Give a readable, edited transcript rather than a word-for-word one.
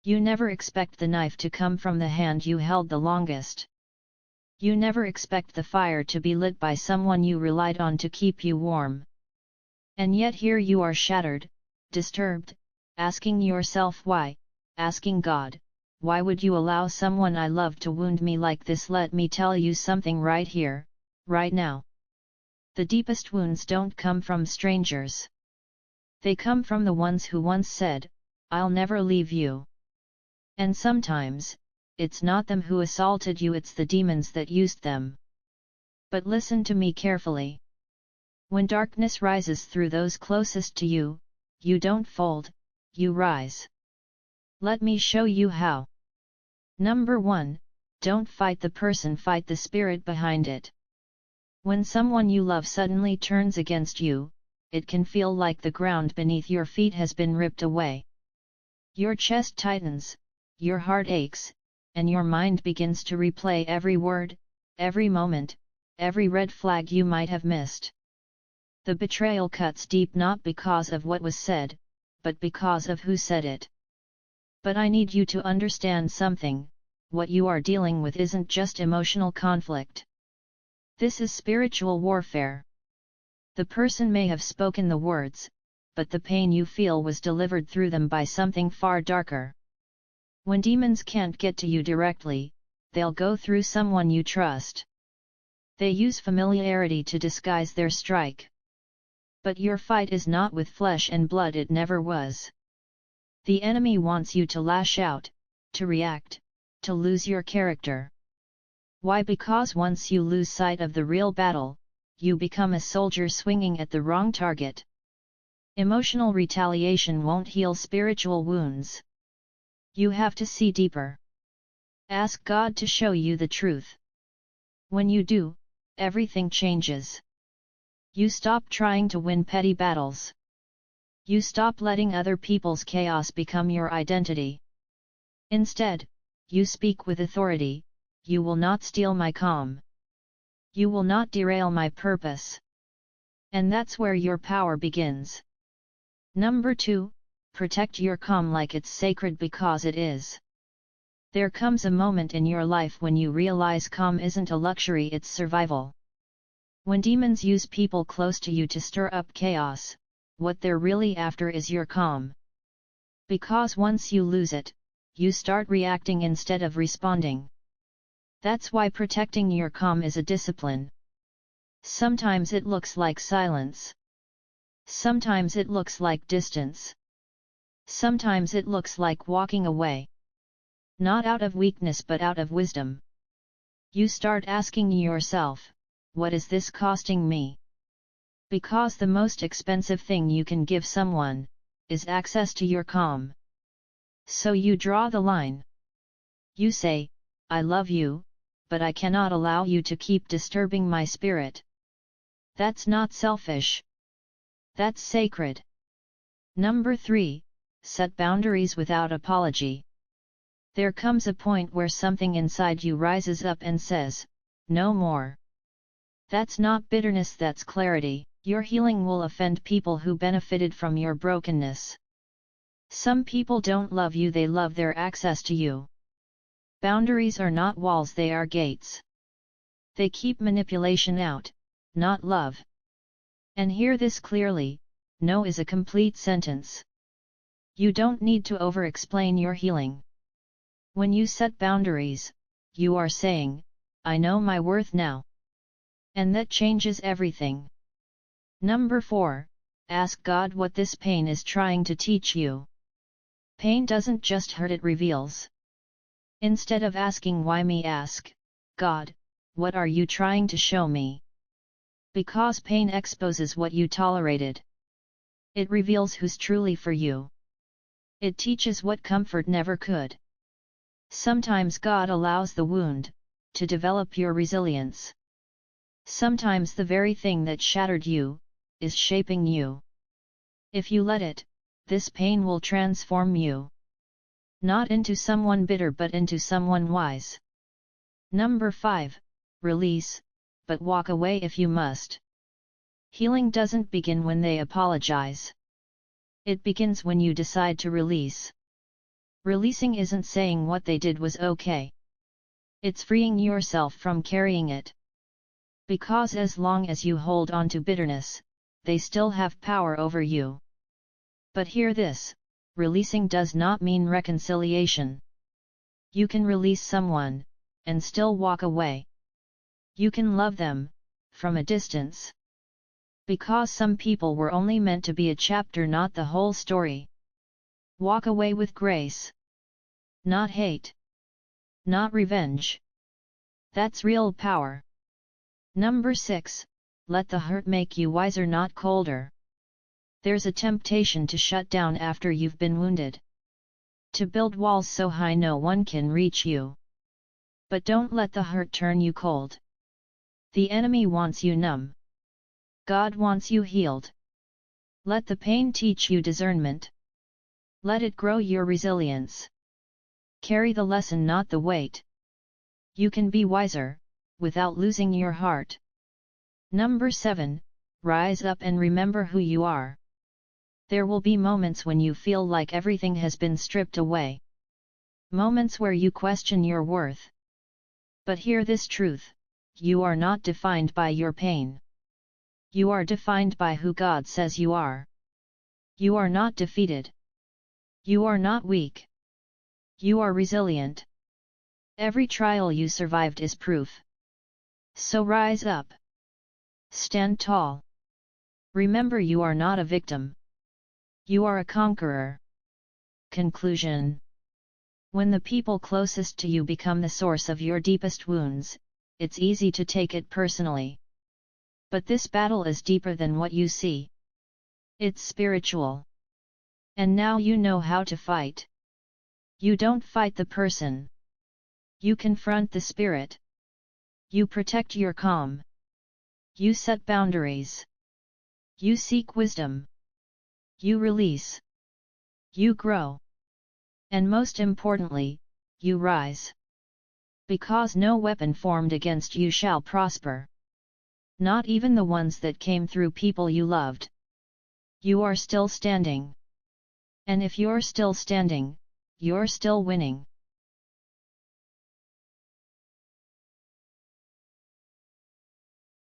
You never expect the knife to come from the hand you held the longest. You never expect the fire to be lit by someone you relied on to keep you warm. And yet here you are shattered, disturbed, asking yourself why, asking God, why would you allow someone I love to wound me like this? Let me tell you something right here, right now. The deepest wounds don't come from strangers. They come from the ones who once said, I'll never leave you. And sometimes, it's not them who assaulted you, it's the demons that used them. But listen to me carefully. When darkness rises through those closest to you, you don't fold, you rise. Let me show you how. Number 1, don't fight the person, fight the spirit behind it. When someone you love suddenly turns against you, it can feel like the ground beneath your feet has been ripped away. Your chest tightens, your heart aches, and your mind begins to replay every word, every moment, every red flag you might have missed. The betrayal cuts deep not because of what was said, but because of who said it. But I need you to understand something, what you are dealing with isn't just emotional conflict. This is spiritual warfare. The person may have spoken the words, but the pain you feel was delivered through them by something far darker. When demons can't get to you directly, they'll go through someone you trust. They use familiarity to disguise their strike. But your fight is not with flesh and blood, it never was. The enemy wants you to lash out, to react, to lose your character. Why? Because once you lose sight of the real battle, you become a soldier swinging at the wrong target. Emotional retaliation won't heal spiritual wounds. You have to see deeper. Ask God to show you the truth. When you do, everything changes. You stop trying to win petty battles. You stop letting other people's chaos become your identity. Instead, you speak with authority, you will not steal my calm. You will not derail my purpose. And that's where your power begins. Number 2, protect your calm like it's sacred, because it is. There comes a moment in your life when you realize calm isn't a luxury, it's survival. When demons use people close to you to stir up chaos, what they're really after is your calm. Because once you lose it, you start reacting instead of responding. That's why protecting your calm is a discipline. Sometimes it looks like silence. Sometimes it looks like distance. Sometimes it looks like walking away. Not out of weakness but out of wisdom. You start asking yourself, what is this costing me? Because the most expensive thing you can give someone is access to your calm. So you draw the line. You say, I love you, but I cannot allow you to keep disturbing my spirit. That's not selfish. That's sacred. Number 3, set boundaries without apology. There comes a point where something inside you rises up and says, no more. That's not bitterness, that's clarity. Your healing will offend people who benefited from your brokenness. Some people don't love you, they love their access to you. Boundaries are not walls, they are gates. They keep manipulation out, not love. And hear this clearly, no is a complete sentence. You don't need to over-explain your healing. When you set boundaries, you are saying, I know my worth now. And that changes everything. Number 4, ask God what this pain is trying to teach you. Pain doesn't just hurt, it reveals. Instead of asking why me, ask, God, what are you trying to show me? Because pain exposes what you tolerated. It reveals who's truly for you. It teaches what comfort never could. Sometimes God allows the wound to develop your resilience. Sometimes the very thing that shattered you is shaping you. If you let it, this pain will transform you. Not into someone bitter but into someone wise. Number 5, release, but walk away if you must. Healing doesn't begin when they apologize. It begins when you decide to release. Releasing isn't saying what they did was okay. It's freeing yourself from carrying it. Because as long as you hold on to bitterness, they still have power over you. But hear this, releasing does not mean reconciliation. You can release someone, and still walk away. You can love them, from a distance. Because some people were only meant to be a chapter, not the whole story. Walk away with grace. Not hate. Not revenge. That's real power. Number 6, let the hurt make you wiser, not colder. There's a temptation to shut down after you've been wounded. To build walls so high no one can reach you. But don't let the hurt turn you cold. The enemy wants you numb. God wants you healed. Let the pain teach you discernment. Let it grow your resilience. Carry the lesson, not the weight. You can be wiser, without losing your heart. Number 7, rise up and remember who you are. There will be moments when you feel like everything has been stripped away. Moments where you question your worth. But hear this truth, you are not defined by your pain. You are defined by who God says you are. You are not defeated. You are not weak. You are resilient. Every trial you survived is proof. So rise up. Stand tall. Remember, you are not a victim. You are a conqueror. Conclusion. When the people closest to you become the source of your deepest wounds, it's easy to take it personally. But this battle is deeper than what you see. It's spiritual. And now you know how to fight. You don't fight the person. You confront the spirit. You protect your calm. You set boundaries. You seek wisdom. You release. You grow. And most importantly, you rise. Because no weapon formed against you shall prosper. Not even the ones that came through people you loved. You are still standing. And if you're still standing, you're still winning.